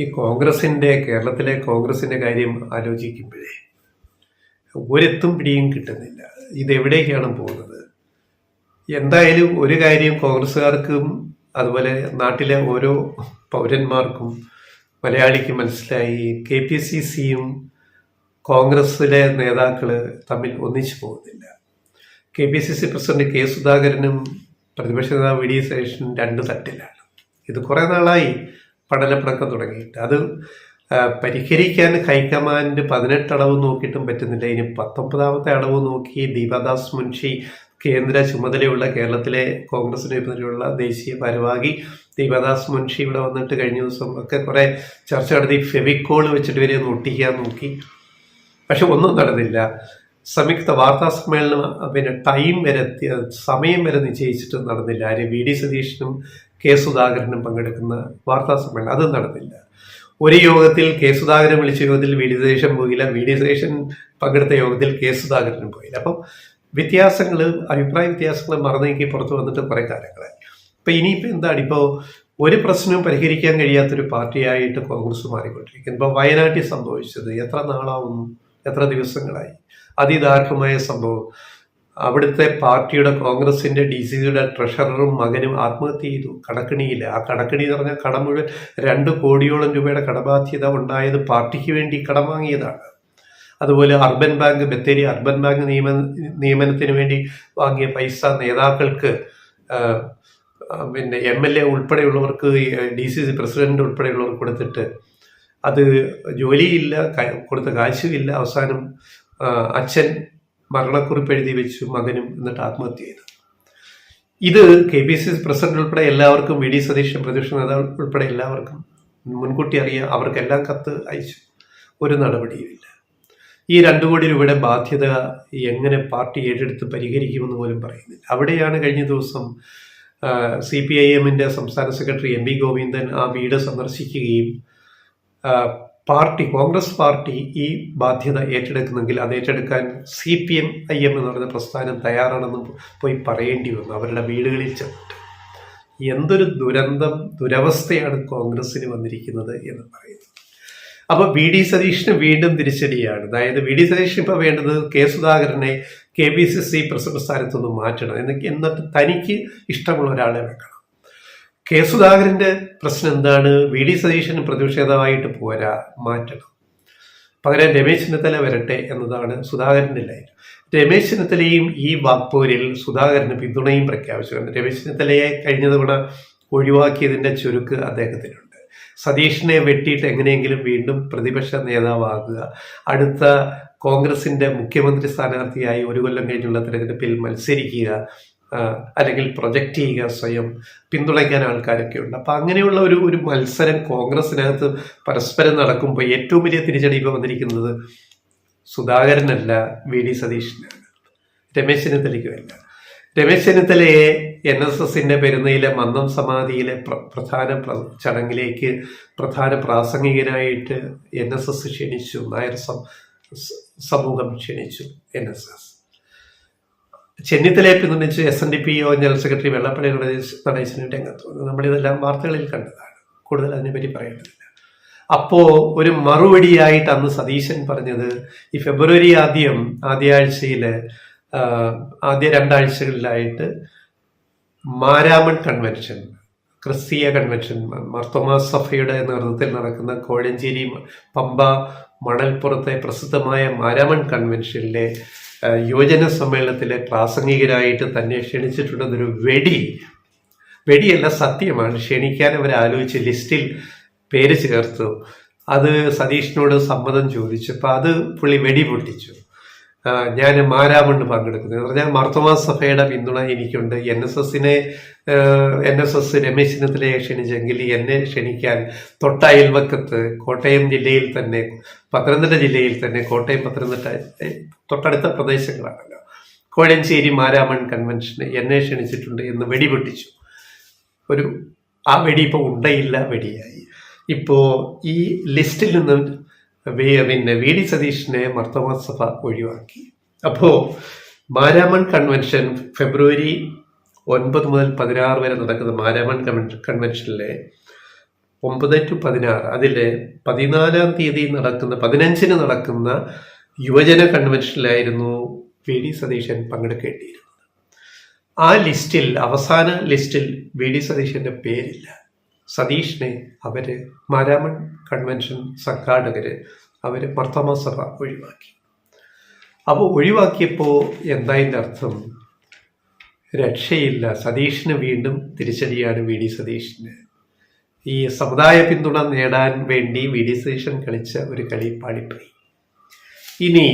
ഈ കേരളത്തിലെ കോൺഗ്രസിന്റെ കാര്യം ആലോചിക്കുമ്പോഴേ ഒരെത്തും പിടിയും കിട്ടുന്നില്ല. ഇതെവിടേക്കാണ് പോകുന്നത്? എന്തായാലും ഒരു കാര്യം കോൺഗ്രസ്സുകാർക്കും അതുപോലെ നാട്ടിലെ ഓരോ പൗരന്മാർക്കും മലയാളിക്ക് മനസ്സിലായി, KPCCയും കോൺഗ്രസിലെ നേതാക്കള് തമ്മിൽ ഒന്നിച്ചു പോകുന്നില്ല. KPCC പ്രസിഡന്റ് K സുധാകരനും പ്രതിപക്ഷ നേതാവ് VD സതീശനും രണ്ട് തട്ടിലാണ്. ഇത് കുറെ നാളായി പടലപ്പിണക്കം തുടങ്ങിയിട്ട്. അത് പരിഹരിക്കാൻ ഹൈക്കമാൻഡ് 18 അടവ് നോക്കിയിട്ടും പറ്റുന്നില്ല. ഇനി 19ാമത്തെ അടവ് നോക്കി ദീപദാസ് മുൻഷി, കേന്ദ്ര ചുമതലയുള്ള കേരളത്തിലെ കോൺഗ്രസിന് ചുമതലയുള്ള ദേശീയ ഭാരവാഹി ദീപദാസ് മുൻഷി ഇവിടെ വന്നിട്ട് കഴിഞ്ഞ ദിവസം ഒക്കെ കുറെ ചർച്ച നടത്തി ഫെവിക്കോൾ വെച്ചിട്ട് വരെ ഒന്ന് ഒട്ടിക്കാൻ നോക്കി. പക്ഷെ ഒന്നും നടന്നില്ല. സംയുക്ത വാർത്താ സമ്മേളനം പിന്നെ സമയം വരെ നിശ്ചയിച്ചിട്ട് നടന്നില്ല. ആരും VD സതീശനും K സുധാകരനും പങ്കെടുക്കുന്ന വാർത്താ സമ്മേളനം അതും നടന്നില്ല. ഒരു യോഗത്തിൽ K സുധാകരൻ വിളിച്ച യോഗത്തിൽ VD സതീശൻ പോയില്ല, VD സതീശൻ പങ്കെടുത്ത യോഗത്തിൽ K സുധാകരനും പോയില്ല. അപ്പം അഭിപ്രായ വ്യത്യാസങ്ങൾ മറന്നേക്ക് പുറത്തു വന്നിട്ട് കുറെ കാലങ്ങളായി. ഇപ്പൊ ഇനിയിപ്പോ എന്താണ്? ഇപ്പോ ഒരു പ്രശ്നവും പരിഹരിക്കാൻ കഴിയാത്തൊരു പാർട്ടിയായിട്ട് കോൺഗ്രസ് മാറിക്കൊണ്ടിരിക്കുന്നു. ഇപ്പൊ വയനാട്ടിൽ സംഭവിച്ചത് എത്ര നാളാവുന്നു, എത്ര ദിവസങ്ങളായി? അതിദാരുണമായ സംഭവം. അവിടുത്തെ പാർട്ടിയുടെ കോൺഗ്രസിന്റെ DCCയുടെ ട്രഷററും മകനും ആത്മഹത്യ ചെയ്തു കടക്കണിയില്ല. ആ കടക്കണി എന്ന് പറഞ്ഞാൽ കടം മുഴുവൻ 2 കോടിയോളം രൂപയുടെ കടബാധ്യത ഉണ്ടായത് പാർട്ടിക്ക് വേണ്ടി കടം വാങ്ങിയതാണ്. അതുപോലെ ബത്തേരി അർബൻ ബാങ്ക് നിയമനത്തിന് വേണ്ടി വാങ്ങിയ പൈസ നേതാക്കൾക്ക്, പിന്നെ MLA ഉൾപ്പെടെയുള്ളവർക്ക്, DCC പ്രസിഡന്റ് ഉൾപ്പെടെയുള്ളവർക്ക് കൊടുത്തിട്ട് അത് ജോലിയില്ല, കൊടുത്ത കാശുമില്ല. അവസാനം അച്ഛൻ മരണക്കുറിപ്പ് എഴുതി വെച്ചു മകനും, എന്നിട്ട് ആത്മഹത്യ ചെയ്തു. ഇത് KPCC പ്രസിഡന്റ് ഉൾപ്പെടെ എല്ലാവർക്കും, VD സതീശൻ പ്രതിപക്ഷ നേതാവ് ഉൾപ്പെടെ എല്ലാവർക്കും മുൻകൂട്ടി അറിയാം. അവർക്കെല്ലാം കത്ത് അയച്ചു. ഒരു നടപടിയുമില്ല. ഈ 2 കോടി രൂപയുടെ ബാധ്യത എങ്ങനെ പാർട്ടി ഏറ്റെടുത്ത് പരിഹരിക്കുമെന്ന് പോലും പറയുന്നില്ല. അവിടെയാണ് കഴിഞ്ഞ ദിവസം CPIMന്റെ സംസ്ഥാന സെക്രട്ടറി MV ഗോവിന്ദൻ ആ വീട് സന്ദർശിക്കുകയും കോൺഗ്രസ് പാർട്ടി ഈ ബാധ്യത ഏറ്റെടുക്കുന്നെങ്കിൽ അത് ഏറ്റെടുക്കാൻ CPIM എന്ന് പറയുന്ന പ്രസ്ഥാനം തയ്യാറാണെന്ന് പോയി പറയേണ്ടി വന്നു അവരുടെ വീടുകളിൽ ചെന്നിട്ട്. എന്തൊരു ദുരവസ്ഥയാണ് കോൺഗ്രസിന് വന്നിരിക്കുന്നത് എന്ന് പറയുന്നത്. അപ്പൊ VD സതീശന് വീണ്ടും തിരിച്ചടിയാണ്. അതായത് VD സതീശൻ ഇപ്പൊ വേണ്ടത് K സുധാകരനെ KPCC പ്രസിഡന്റ് സ്ഥാനത്തൊന്ന് മാറ്റണം, എന്നിട്ട് തനിക്ക് ഇഷ്ടമുള്ള ഒരാളെ വെക്കണം. K സുധാകരന്റെ പ്രശ്നം എന്താണ്? VD സതീശന് പ്രതിപക്ഷ നേതാവായിട്ട് പോരാ, മാറ്റണം. പകരം രമേശ് ചെന്നിത്തല വരട്ടെ എന്നതാണ് സുധാകരന്റെ ലൈൻ. രമേശ് ചെന്നിത്തലയും ഈ വാക്പോരിൽ സുധാകരന് പിന്തുണയും പ്രഖ്യാപിച്ചു. രമേശ് ചെന്നിത്തലയെ കഴിഞ്ഞ തവണ ഒഴിവാക്കിയതിന്റെ ചുരുക്ക് അദ്ദേഹത്തിനുണ്ട്. സതീഷിനെ വെട്ടിയിട്ട് എങ്ങനെയെങ്കിലും വീണ്ടും പ്രതിപക്ഷ നേതാവാകുക, അടുത്ത കോൺഗ്രസിന്റെ മുഖ്യമന്ത്രി സ്ഥാനാർത്ഥിയായി 1 കൊല്ലം കഴിഞ്ഞുള്ള തെരഞ്ഞെടുപ്പിൽ മത്സരിക്കുക, അല്ലെങ്കിൽ പ്രൊജക്റ്റ് ചെയ്യുക, സ്വയം പിന്തുണയ്ക്കാൻ ആൾക്കാരൊക്കെ ഉണ്ട്. അപ്പൊ അങ്ങനെയുള്ള ഒരു മത്സരം കോൺഗ്രസിനകത്ത് പരസ്പരം നടക്കുമ്പോൾ ഏറ്റവും വലിയ തിരിച്ചടി ഇപ്പൊ വന്നിരിക്കുന്നത് സുധാകരനല്ല, VD സതീശനാണ്, രമേശ് ചെന്നിത്തലയ്ക്കുമല്ല. രമേശ് ചെന്നിത്തലയെ NSSന്റെ പെരുന്നയിലെ മന്നം സമാധിയിലെ പ്രധാന ചടങ്ങിലേക്ക് പ്രധാന പ്രാസംഗികനായിട്ട് NSS ക്ഷണിച്ചു, നായർ സമൂഹം ക്ഷണിച്ചു. NSS ചെന്നിത്തലയെ പിന്തുണച്ച് SNDPO general secretary Vellappally Natesan രംഗത്ത് വന്നു. നമ്മളിതെല്ലാം വാർത്തകളിൽ കണ്ടതാണ്, കൂടുതൽ അതിനെപ്പറ്റി പറയേണ്ടതില്ല. അപ്പോ ഒരു മറുപടിയായിട്ട് അന്ന് സതീശൻ പറഞ്ഞത്, ഈ ഫെബ്രുവരി ആദ്യ 2 ആഴ്ചകളിലായിട്ട് മാരാമൺ കൺവെൻഷൻ, ക്രിസ്തീയ കൺവെൻഷൻ, മാർത്തോമാ സഭയുടെ നേതൃത്വത്തിൽ നടക്കുന്ന കോഴഞ്ചേരി പമ്പ മണൽപ്പുറത്തെ പ്രസിദ്ധമായ മാരാമൺ കൺവെൻഷനിലെ യുവജന സമ്മേളനത്തിലെ പ്രാസംഗികരായിട്ട് തന്നെ ക്ഷണിച്ചിട്ടുണ്ടെന്നൊരു വെടിയല്ല, സത്യമാണ്. ക്ഷണിക്കാൻ അവർ ആലോചിച്ച് ലിസ്റ്റിൽ പേര് ചേർത്തു. അത് സതീഷിനോട് സമ്മതം ചോദിച്ചപ്പോൾ അത് പുള്ളി വെടി പൊട്ടിച്ചു. ഞാൻ മാരാമണ്ണ് പങ്കെടുക്കുന്നത് എന്ന് പറഞ്ഞാൽ മാർത്തോമാ സഭയുടെ പിന്തുണ എനിക്കുണ്ട്. NSS രമേശ് ചെന്നിത്തലയെ ക്ഷണിച്ചെങ്കിൽ എന്നെ ക്ഷണിക്കാൻ തൊട്ടയൽവക്കത്ത് കോട്ടയം ജില്ലയിൽ തന്നെ, പത്തനംതിട്ട ജില്ലയിൽ തന്നെ, കോട്ടയം പത്തനംതിട്ട തൊട്ടടുത്ത പ്രദേശങ്ങളാണല്ലോ, കോഴഞ്ചേരി മാരാമൺ കൺവെൻഷന് എന്നെ ക്ഷണിച്ചിട്ടുണ്ട് എന്ന് വെടിപൊട്ടിച്ചു. ആ വെടി ഇപ്പോൾ ഉണ്ടയില്ല വെടിയായി. ഇപ്പോ ഈ ലിസ്റ്റിൽ നിന്ന് VD സതീശനെ മാർത്തോമാ സഭ ഒഴിവാക്കി. അപ്പോ മാരാമൺ കൺവെൻഷൻ ഫെബ്രുവരി 9 മുതൽ 16 വരെ നടക്കുന്ന മാരാമൺ കൺവെൻഷനിലെ 9 to 16 അതിൽ 14-ാം തീയതി നടക്കുന്ന 15-ന് നടക്കുന്ന യുവജന കൺവെൻഷനിലായിരുന്നു വി ഡി സതീശൻ പങ്കെടുക്കേണ്ടിയിരുന്നത്. ആ ലിസ്റ്റിൽ, അവസാന ലിസ്റ്റിൽ വി ഡി സതീശൻ്റെ പേരില്ല. സതീഷിനെ അവര് മാരാമൺ കൺവെൻഷൻ സംഘാടകര് അവര് മർത്തോമാ സഭ ഒഴിവാക്കി. അപ്പോൾ ഒഴിവാക്കിയപ്പോൾ എന്തായതിൻ്റെ അർത്ഥം? രക്ഷയില്ല, സതീഷിന് വീണ്ടും തിരിച്ചടിയാണ് വി ഡി സതീഷിന്. ഈ സമുദായ പിന്തുണ നേടാൻ വേണ്ടി വി ഡി സതീശൻ കളിച്ച ഒരു കളി പാളിപ്പോയി. ഇനി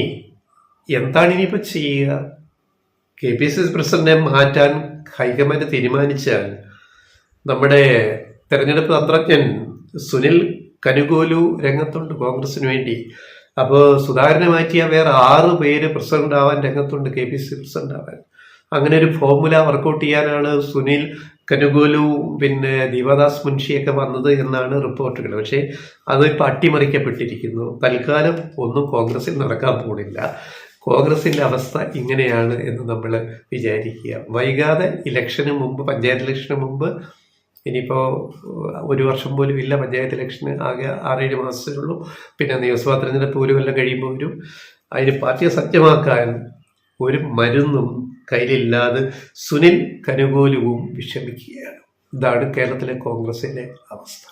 എന്താണ് ഇനിയിപ്പോൾ ചെയ്യുക? കെ പി സി സി പ്രസിഡന്റിനെ മാറ്റാൻ ഹൈക്കമാൻഡ് തീരുമാനിച്ചാൽ നമ്മുടെ തെരഞ്ഞെടുപ്പ് തന്ത്രജ്ഞൻ സുനിൽ കനുകോലു രംഗത്തുണ്ട് കോൺഗ്രസിന് വേണ്ടി. അപ്പോൾ സുധാകരനെ മാറ്റിയ വേറെ 6 പേര് പ്രസിഡന്റ് ആവാൻ രംഗത്തുണ്ട്, കെ പി സി പ്രസിഡന്റ് ആവാൻ. അങ്ങനെ ഒരു ഫോർമുല വർക്കൗട്ട് ചെയ്യാനാണ് സുനിൽ കനുകോലു പിന്നെ ദീപദാസ് മുൻഷിയൊക്കെ വന്നത് എന്നാണ് റിപ്പോർട്ടുകൾ. പക്ഷേ അതിപ്പോൾ അട്ടിമറിക്കപ്പെട്ടിരിക്കുന്നു. തൽക്കാലം ഒന്നും കോൺഗ്രസിൽ നടക്കാൻ പോകുന്നില്ല. കോൺഗ്രസിൻ്റെ അവസ്ഥ ഇങ്ങനെയാണ് എന്ന് നമ്മൾ വിചാരിക്കുക. വൈകാതെ ഇലക്ഷന് മുമ്പ്, പഞ്ചായത്ത് ഇലക്ഷന് മുമ്പ്, ഇനിയിപ്പോൾ 1 വർഷം പോലും ഇല്ല പഞ്ചായത്ത് ഇലക്ഷന്, ആകെ 6-7 മാസമേ ഉള്ളൂ. പിന്നെ നിയമസഭാ തെരഞ്ഞെടുപ്പ് 1 കൊല്ലം കഴിയുമ്പോൾ വരും. അതിന് പാർട്ടിയെ സജ്ജമാക്കാൻ ഒരു മരുന്നും കയ്യിലില്ലാതെ സുനിൽ കനുകോലുവും വിഷമിക്കുകയാണ്. ഇതാണ് കേരളത്തിലെ കോൺഗ്രസിൻ്റെ അവസ്ഥ.